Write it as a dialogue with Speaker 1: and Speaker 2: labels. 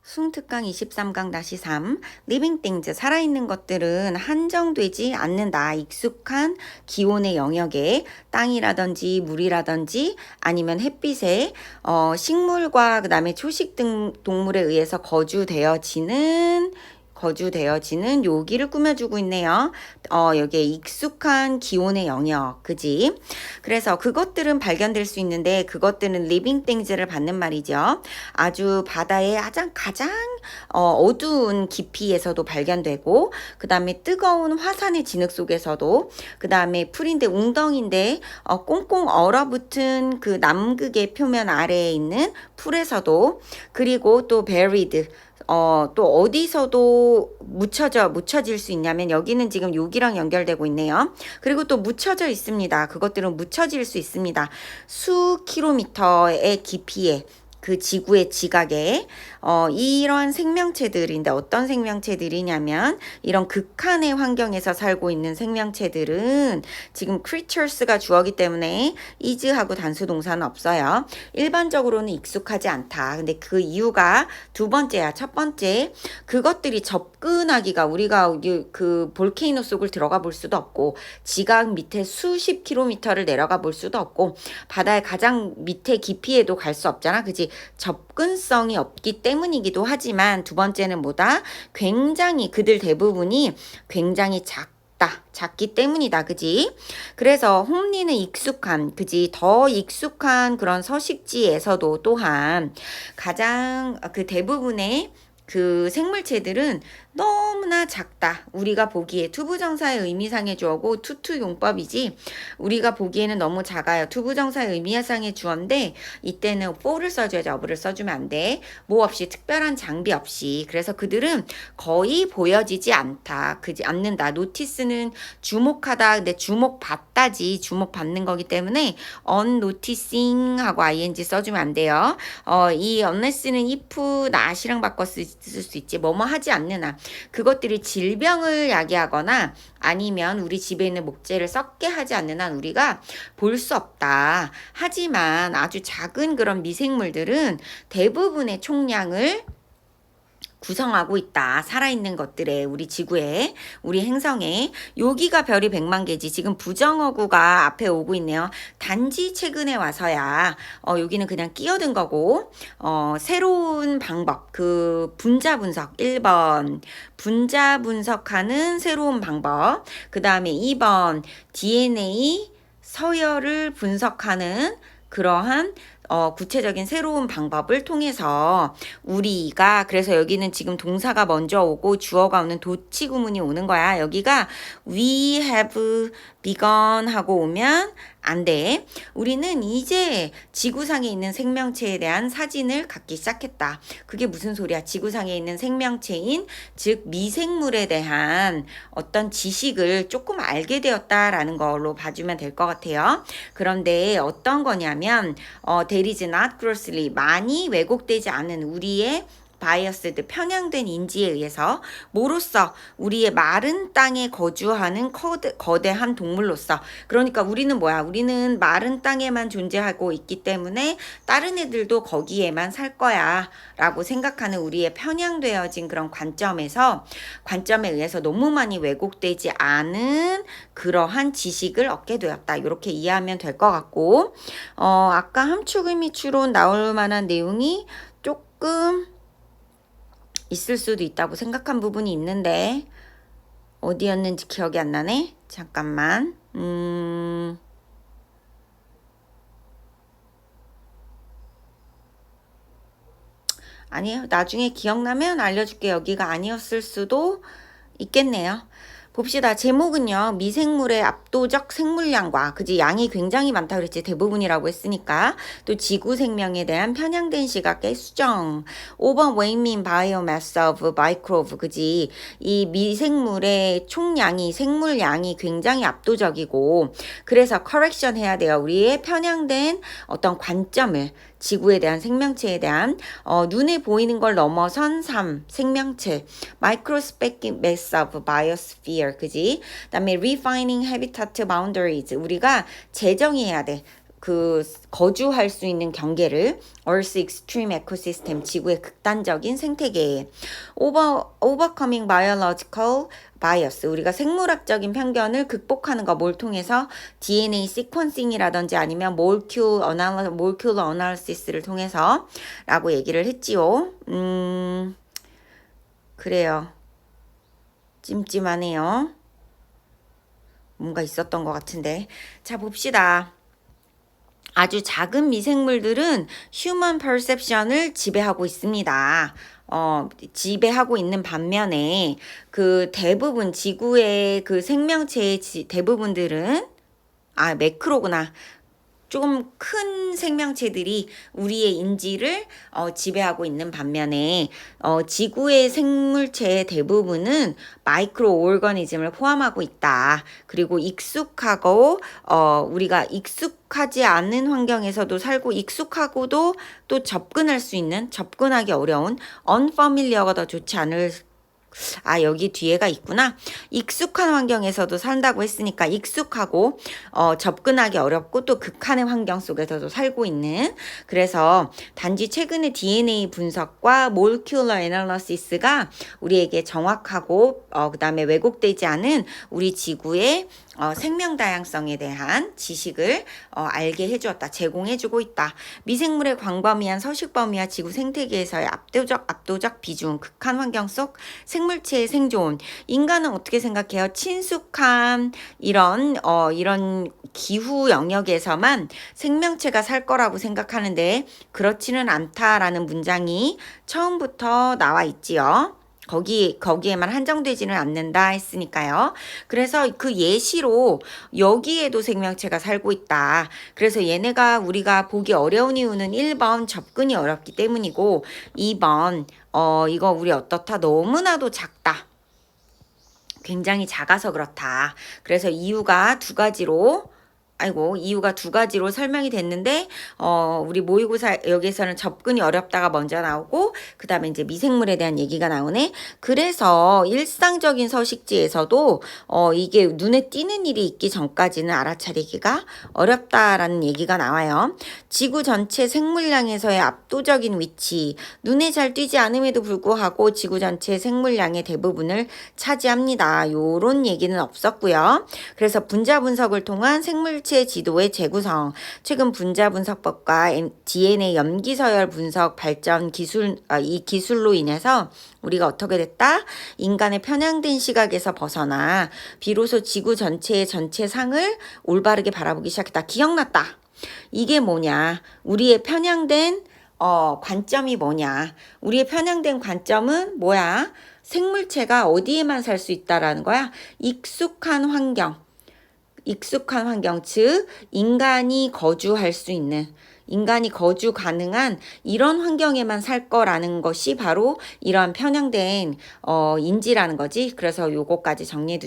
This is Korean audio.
Speaker 1: 수흥특강 23강-3 Living things 살아있는 것들은 한정되지 않는다. 익숙한 기온의 영역에 땅이라든지 물이라든지 아니면 햇빛에 식물과 그다음에 초식 등 동물에 의해서 거주되어지는 여기를 꾸며주고 있네요. 여기에 익숙한 기온의 영역, 그지? 그래서 그것들은 발견될 수 있는데 그것들은 living things를 받는 말이죠. 아주 바다의 가장 어두운 깊이에서도 발견되고 그 다음에 뜨거운 화산의 진흙 속에서도 그 다음에 풀인데 웅덩이인데 꽁꽁 얼어붙은 그 남극의 표면 아래에 있는 풀에서도 그리고 또 buried 또 어디서도 묻혀질 수 있냐면 여기는 지금 여기랑 연결되고 있네요. 그리고 또 묻혀져 있습니다. 그것들은 묻혀질 수 있습니다. 수 킬로미터의 깊이에 그 지구의 지각에 이런 생명체들인데 어떤 생명체들이냐면 이런 극한의 환경에서 살고 있는 생명체들은 지금 creatures가 주어기 때문에 is하고 단수 동사는 없어요. 일반적으로는 익숙하지 않다. 근데 그 이유가 두 번째야. 첫 번째, 그것들이 접근하기가 우리가 그 볼케이노 속을 들어가 볼 수도 없고 지각 밑에 수십 킬로미터를 내려가 볼 수도 없고 바다의 가장 밑에 깊이에도 갈 수 없잖아. 그지? 접근성이 없기 때문이기도 하지만 두 번째는 뭐다? 굉장히 그들 대부분이 굉장히 작기 때문이다. 그지? 그래서 홈리는 익숙한, 그지? 더 익숙한 그런 서식지에서도 또한 가장 그 대부분의 그 생물체들은 너무나 작다. 우리가 보기에 투부정사의 의미상의 주어고 투투용법이지 우리가 보기에는 너무 작아요. 투부정사의 의미상의 주어인데 이때는 for를 써줘야지 어부를 써주면 안 돼. 뭐 없이 특별한 장비 없이. 그래서 그들은 거의 보여지지 않는다. 노티스는 주목하다. 근데 주목받다지 주목받는 거기 때문에 unnoticing 하고 ing 써주면 안 돼요. 이 unless는 if, not이랑 바꿔 쓸 수 있지. 뭐뭐 하지 않느나. 그것들이 질병을 야기하거나 아니면 우리 집에 있는 목재를 썩게 하지 않는 한 우리가 볼 수 없다. 하지만 아주 작은 그런 미생물들은 대부분의 총량을 구성하고 있다. 살아있는 것들에 우리 지구에 우리 행성에 여기가 별이 100만 개지. 지금 부정어구가 앞에 오고 있네요. 단지 최근에 와서야 여기는 그냥 끼어든 거고 새로운 방법 그 분자 분석 1번 분자 분석하는 새로운 방법 그 다음에 2번 DNA 서열을 분석하는 그러한 구체적인 새로운 방법을 통해서 우리가 그래서 여기는 지금 동사가 먼저 오고 주어가 오는 도치 구문이 오는 거야. 여기가 we have begun 하고 오면 안 돼. 우리는 이제 지구상에 있는 생명체에 대한 사진을 갖기 시작했다. 그게 무슨 소리야? 지구상에 있는 생명체인 즉 미생물에 대한 어떤 지식을 조금 알게 되었다라는 걸로 봐주면 될 것 같아요. 그런데 어떤 거냐면 there is not grossly 많이 왜곡되지 않은 우리의 바이어스드 편향된 인지에 의해서 뭐로써 우리의 마른 땅에 거주하는 거대한 동물로서 그러니까 우리는 뭐야? 우리는 마른 땅에만 존재하고 있기 때문에 다른 애들도 거기에만 살 거야 라고 생각하는 우리의 편향되어진 그런 관점에 의해서 너무 많이 왜곡되지 않은 그러한 지식을 얻게 되었다. 이렇게 이해하면 될 것 같고 아까 함축 의미 추론 나올 만한 내용이 조금 있을 수도 있다고 생각한 부분이 있는데 어디였는지 기억이 안 나네. 잠깐만. 아니에요. 나중에 기억나면 알려줄게. 여기가 아니었을 수도 있겠네요. 봅시다. 제목은요. 미생물의 압도적 생물량과 그지 양이 굉장히 많다 그랬지. 대부분이라고 했으니까. 또 지구 생명에 대한 편향된 시각의 수정. 5번 What mean biomass of microbe 그지. 이 미생물의 총량이 생물량이 굉장히 압도적이고 그래서 correction 해야 돼요. 우리의 편향된 어떤 관점을 지구에 대한 생명체에 대한 눈에 보이는 걸 넘어선 삶, 생명체, microscopic mass of biosphere, 그지? 그다음에 refining habitat boundaries, 우리가 재정의해야 돼. 그 거주할 수 있는 경계를 Earth's extreme ecosystem, 지구의 극단적인 생태계. Overcoming biological bias, 우리가 생물학적인 편견을 극복하는 거 뭘 통해서 DNA sequencing이라든지 아니면 molecular analysis를 통해서 라고 얘기를 했지요. 그래요. 찜찜하네요. 뭔가 있었던 것 같은데. 자, 봅시다. 아주 작은 미생물들은 휴먼 퍼셉션을 지배하고 있습니다. 지배하고 있는 반면에 그 대부분 지구의 그 생명체의 대부분들은 매크로구나. 좀 큰 생명체들이 우리의 인지를 지배하고 있는 반면에 지구의 생물체의 대부분은 마이크로 오르거니즘을 포함하고 있다. 그리고 익숙하고 우리가 익숙하지 않은 환경에서도 살고 익숙하고도 또 접근하기 어려운 unfamiliar가 더 좋지 않을 여기 뒤에가 있구나. 익숙한 환경에서도 산다고 했으니까 익숙하고 접근하기 어렵고 또 극한의 환경 속에서도 살고 있는, 그래서 단지 최근의 DNA 분석과 molecular analysis가 우리에게 정확하고 그 다음에 왜곡되지 않은 우리 지구의 생명 다양성에 대한 지식을 알게 해주었다. 제공해주고 있다. 미생물의 광범위한 서식범위와 지구 생태계에서의 압도적 비중, 극한 환경 속 생물체의 생존. 인간은 어떻게 생각해요? 친숙한 이런 기후 영역에서만 생명체가 살 거라고 생각하는데 그렇지는 않다라는 문장이 처음부터 나와 있지요. 거기에만 한정되지는 않는다 했으니까요. 그래서 그 예시로 여기에도 생명체가 살고 있다. 그래서 얘네가 우리가 보기 어려운 이유는 1번 접근이 어렵기 때문이고 2번 이거 우리 어떻다? 너무나도 작다. 굉장히 작아서 그렇다. 그래서 이유가 두 가지로 설명이 됐는데 우리 모의고사 여기에서는 접근이 어렵다가 먼저 나오고 그 다음에 이제 미생물에 대한 얘기가 나오네. 그래서 일상적인 서식지에서도 이게 눈에 띄는 일이 있기 전까지는 알아차리기가 어렵다라는 얘기가 나와요. 지구 전체 생물량에서의 압도적인 위치, 눈에 잘 띄지 않음에도 불구하고 지구 전체 생물량의 대부분을 차지합니다. 요런 얘기는 없었고요. 그래서 분자 분석을 통한 생물체 지도의 재구성, 최근 분자 분석법과 DNA 염기 서열 분석 발전 이 기술로 인해서 우리가 어떻게 됐다? 인간의 편향된 시각에서 벗어나 비로소 지구 전체의 전체 상을 올바르게 바라보기 시작했다. 기억났다. 이게 뭐냐? 우리의 편향된 관점이 뭐냐? 우리의 편향된 관점은 뭐야? 생물체가 어디에만 살 수 있다라는 거야? 익숙한 환경, 즉 인간이 거주 가능한 이런 환경에만 살 거라는 것이 바로 이러한 편향된 인지라는 거지. 그래서 요거까지 정리해